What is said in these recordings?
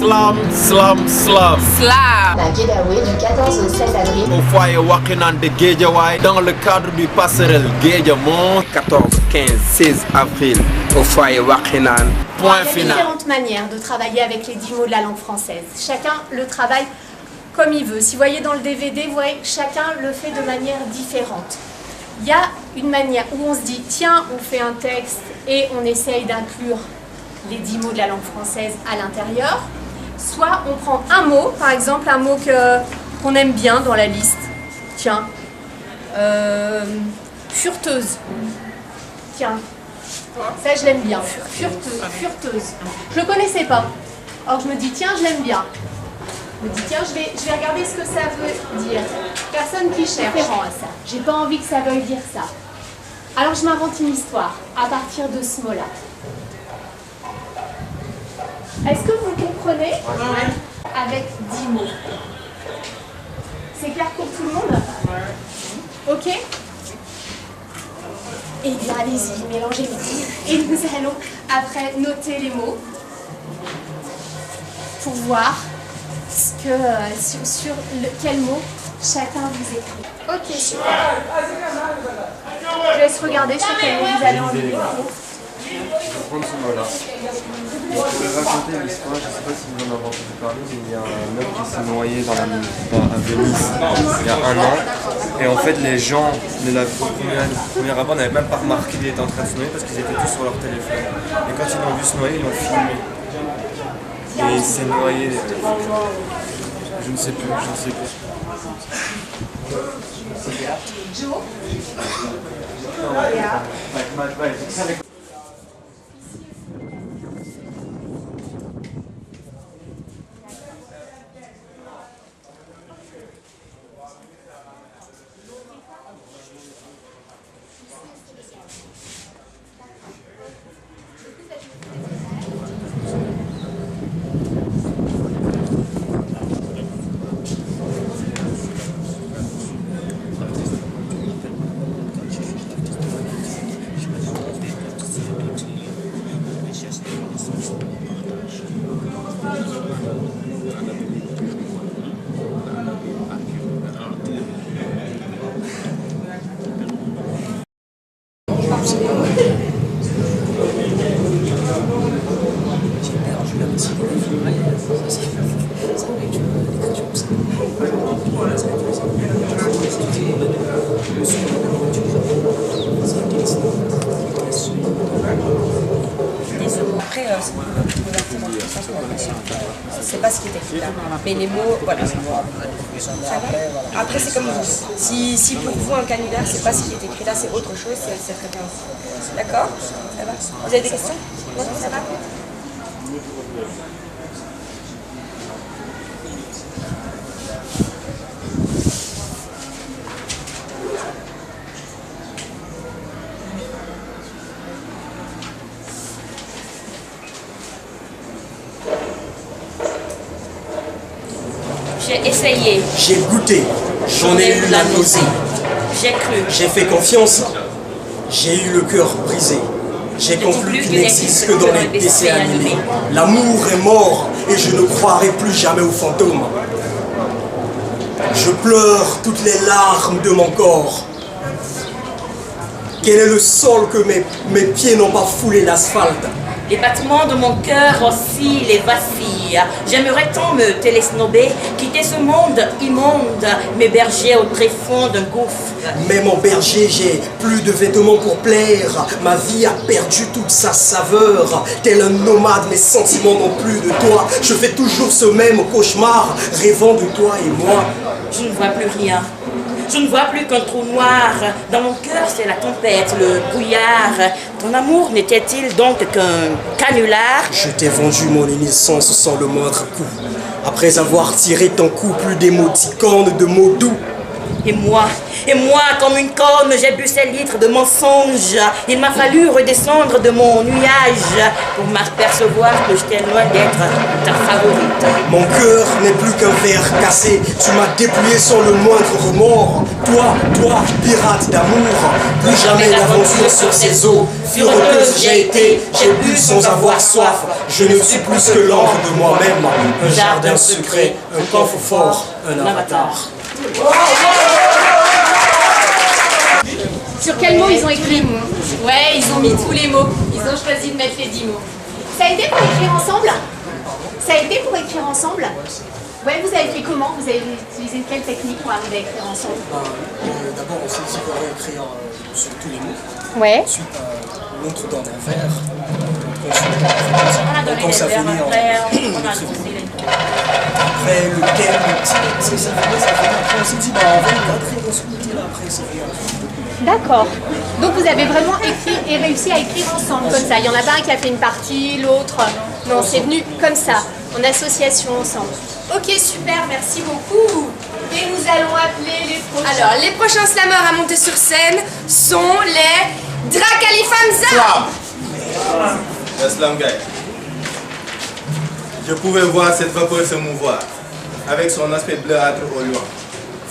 Slam, slam, slam. Slam. À Guédiawaye du 14 au 16 avril. Au foyer Wakinan de Guédiawaye dans le cadre du passerelle Guédiamont. 14, 15, 16 avril au foyer Wakinan. Point Il y a final. différentes manières de travailler avec les 10 mots de la langue française. Chacun le travaille comme il veut. Si vous voyez dans le DVD, vous voyez que chacun le fait de manière différente. Il y a une manière où on se dit, tiens, on fait un texte et on essaye d'inclure les 10 mots de la langue française à l'intérieur. Soit on prend un mot, par exemple un mot qu'on aime bien dans la liste. Tiens, fureteuse. Tiens, ça je l'aime bien. Fureteuse. Je ne le connaissais pas. Alors je me dis, tiens, je l'aime bien. Je me dis, tiens, je vais regarder ce que ça veut dire. Personne qui cherche. Différent à ça. J'ai pas envie que ça veuille dire ça. Alors je m'invente une histoire à partir de ce mot-là. Est-ce que vous comprenez? Avec 10 mots. C'est clair pour tout le monde? Ok? Eh bien, allez-y, mélangez-les. Et nous allons après noter les mots pour voir sur quel mot chacun vous écrit. Ok, super. Je laisse regarder sur quel mot vous allez enlever. Je vais prendre ce mot-là. Je vais raconter l'histoire, je ne sais pas si vous en avez entendu parler, mais il y a un homme qui s'est noyé à Venise il y a 1 an. Et en fait, les gens de la première abord n'avaient même pas remarqué qu'il était en train de se noyer parce qu'ils étaient tous sur leur téléphone. Et quand ils l'ont vu se noyer, ils l'ont filmé. Et il s'est noyé. Je ne sais plus, je ne sais plus. Joe. C'est pas ce qui est écrit là. Mais les mots, voilà. Ça va. Après, c'est comme vous. Si pour vous, un canular, c'est pas ce qui est écrit là, c'est autre chose, c'est très bien aussi. D'accord? Ça va. Vous avez des questions? Non, ça va? J'ai essayé. J'ai goûté, j'en ai eu la nausée. J'ai cru. J'ai fait confiance, j'ai eu le cœur brisé. J'ai conclu qu'il n'existe que dans les dessins animés. L'amour est mort et je ne croirai plus jamais aux fantômes. Je pleure toutes les larmes de mon corps. Quel est le sol que mes pieds n'ont pas foulé l'asphalte? Les battements de mon cœur oscillent et vacillent. J'aimerais tant me télesnober, quitter ce monde immonde, m'héberger au tréfonds d'un gouffre. Mais mon berger, j'ai plus de vêtements pour plaire. Ma vie a perdu toute sa saveur. Tel un nomade, mes sentiments n'ont plus de toi. Je fais toujours ce même cauchemar, rêvant de toi et moi. Je ne vois plus rien. Je ne vois plus qu'un trou noir. Dans mon cœur, c'est la tempête, le brouillard. Ton amour n'était-il donc qu'un canular? Je t'ai vendu mon innocence sans le moindre coup. Après avoir tiré ton coup, plus d'émoticônes, de mots doux. Et moi, comme une conne, j'ai bu ces litres de mensonges. Il m'a fallu redescendre de mon nuage pour m'apercevoir que j'étais loin d'être ta favorite. Mon cœur n'est plus qu'un verre cassé. Tu m'as dépouillé sans le moindre remords. Toi, pirate d'amour. Plus jamais d'aventure sur ces eaux. Fureteuse j'ai été, j'ai bu sans avoir soif. Je ne suis plus que l'ombre de moi-même. Un jardin secret, un coffre fort, un avatar. Sur quels mots ils ont écrit? Ouais, ils ont mis tous les mots. Ils ont choisi de mettre les 10 mots. Ça a été pour écrire ensemble? Ça a été pour écrire ensemble? Ouais, vous avez fait comment? Vous avez utilisé quelle technique pour arriver à écrire ensemble? D'abord, on s'est dit qu'on va écrire sur tous les mots. Ouais. Ensuite, l'autre dans un verre. Quand ça finit après le thème, ça finit. Après, on s'est dit, on va écrire dans ce côté-là. Après, ça vient. D'accord. Donc vous avez vraiment écrit et réussi à écrire ensemble comme ça. Il y en a pas un qui a fait une partie, l'autre. Non, c'est venu comme ça, en association ensemble. Ok, super, merci beaucoup. Et nous allons appeler les prochains. Alors, les prochains slammeurs à monter sur scène sont les Drakalifanza. Le slam guy. Je pouvais voir cette vapeur se mouvoir, avec son aspect bleuâtre au loin,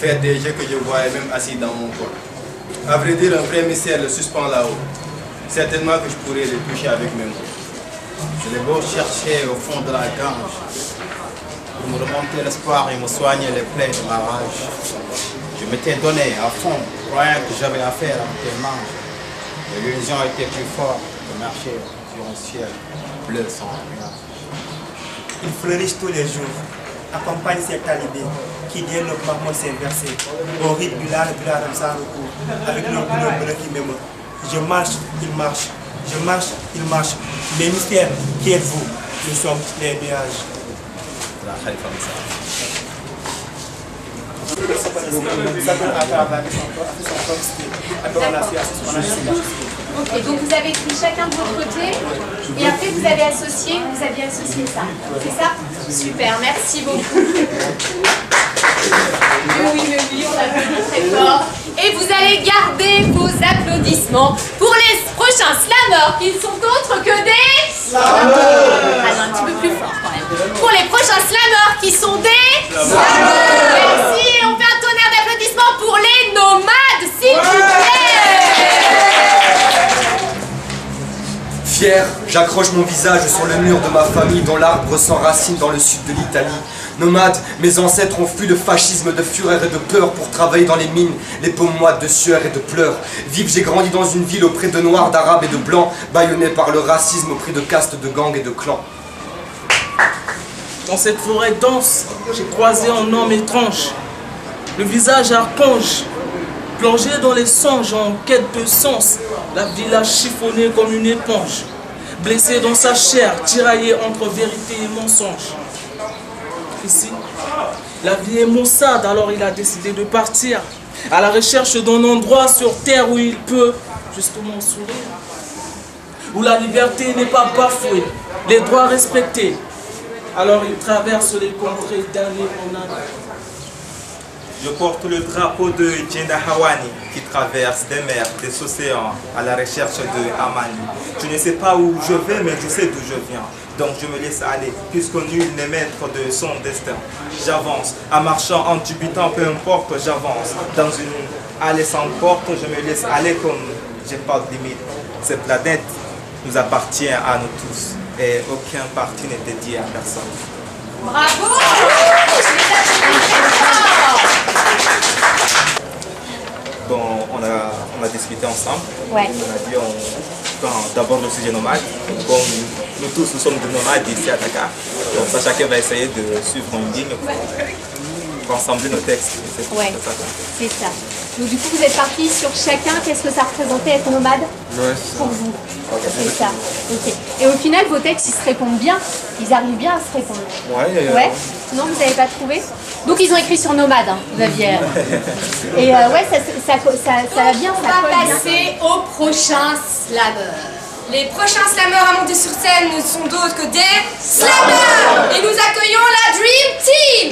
faire des jeux que je voyais même assis dans mon coin. À vrai dire, un vrai mystère le suspend là-haut. Certainement que je pourrais le toucher avec mes mots. Je l'ai beau chercher au fond de la grange. Il me remontait l'espoir et me soignait les plaies de ma rage. Je m'étais donné à fond, croyant que j'avais affaire à tes manches. L'illusion était plus forte que marcher sur un ciel bleu sans nuage. Ils fleurissent tous les jours, accompagnent ces talibés qui viennent le parlement s'inverser au rythme du lard sans recours, avec leur couleur bleue qui m'émeut. Je marche, ils marchent, je marche, ils marchent. Les mystères, qui êtes-vous? Nous sommes les nuages. Ok, donc vous avez écrit chacun de votre côté et après vous avez associé, ça. C'est ça? Super, merci beaucoup. Oui, on applaudit très fort. Et vous allez garder vos applaudissements pour les prochains slammers qui ne sont autres que des... Slammers. Ah non, un petit peu plus fort quand même. Pour les prochains slammers qui sont des... Slammers. Merci, on fait un tonnerre d'applaudissements pour les nomades, s'il vous plaît. Fier, j'accroche mon visage sur le mur de ma famille dont l'arbre s'enracine dans le sud de l'Italie. Nomade, mes ancêtres ont fui de fascisme, de fureur et de peur pour travailler dans les mines, les peaux moites de sueur et de pleurs. Vive, j'ai grandi dans une ville auprès de noirs, d'arabes et de blancs, bâillonnés par le racisme auprès de castes, de gangs et de clans. Dans cette forêt dense, j'ai croisé un homme étrange, le visage archange, plongé dans les songes en quête de sens, la vie l'a chiffonné comme une éponge, blessé dans sa chair, tiraillé entre vérité et mensonge. Ici, la vie est maussade, alors il a décidé de partir à la recherche d'un endroit sur terre où il peut justement sourire, où la liberté n'est pas bafouée, les droits respectés. Alors il traverse les contrées d'année en année. Je porte le drapeau de Jenda Hawani qui traverse des mers, des océans à la recherche de Amani. Je ne sais pas où je vais, mais je sais d'où je viens. Donc je me laisse aller, puisque nul n'est maître de son destin. J'avance, en marchant, en dubitant, peu importe, j'avance. Dans une allée sans porte, je me laisse aller comme j'ai pas de limite. Cette planète nous appartient à nous tous et aucun parti n'est dédié à personne. Bravo! Bon, on a discuté ensemble. Ouais. On a dit, d'abord le sujet nomade. Comme nous tous, nous sommes des nomades ici à Dakar. Donc ça, chacun va essayer de suivre une ligne pour ensembler nos textes. Ouais, c'est ça. Donc du coup, vous êtes partis sur chacun. Qu'est-ce que ça représentait être nomade pour vous? C'est ça. Ok. Et au final, vos textes, ils se répondent bien. Ils arrivent bien à se répondre. Ouais. Non, vous n'avez pas trouvé? Donc ils ont écrit sur nomade, hein, vous aviez. Et ouais, ça va bien. On va passer au prochain slammer. Les prochains slammeurs à monter sur scène ne sont d'autres que des slammers. Et nous accueillons la Dream Team.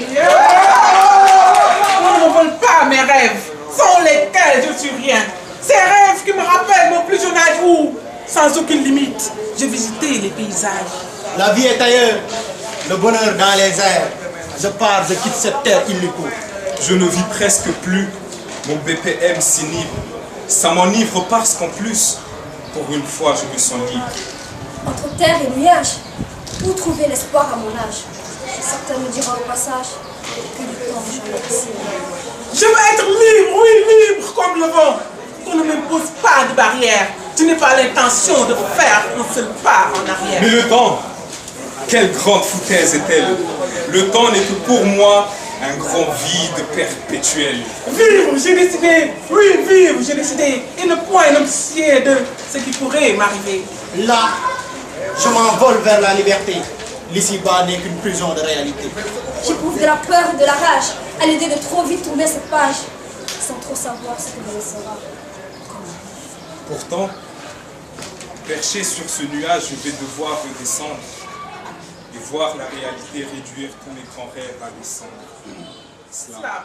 m'envole pas mes rêves, sans lesquels je suis rien. Ces rêves qui me rappellent mon plus jeune âge où, sans aucune limite, je visitais les paysages. La vie est ailleurs, le bonheur dans les airs. Je pars, je quitte cette terre illico. Je ne vis presque plus, mon BPM s'inhibe. Ça m'enivre parce qu'en plus, pour une fois, je me sens libre. Entre terre et nuages, où trouver l'espoir à mon âge? Certains me diront au passage que du temps j'en ai assez. Je veux être libre, oui, libre comme le vent. Qu'on ne m'impose pas de barrière. Je n'ai pas l'intention de faire un seul pas en arrière. Mais le temps, quelle grande foutaise est-elle? Le temps n'est que pour moi un grand vide perpétuel. Vivre, j'ai décidé. Oui, vivre, j'ai décidé. Et ne point négocier de ce qui pourrait m'arriver. Là, je m'envole vers la liberté. L'ici-bas n'est qu'une prison de réalité. J'éprouve de la peur et de la rage à l'idée de trop vite tourner cette page, sans trop savoir ce que me sera. Pourtant, perché sur ce nuage, je vais devoir redescendre et voir la réalité réduire tous mes grands rêves à descendre. Cela.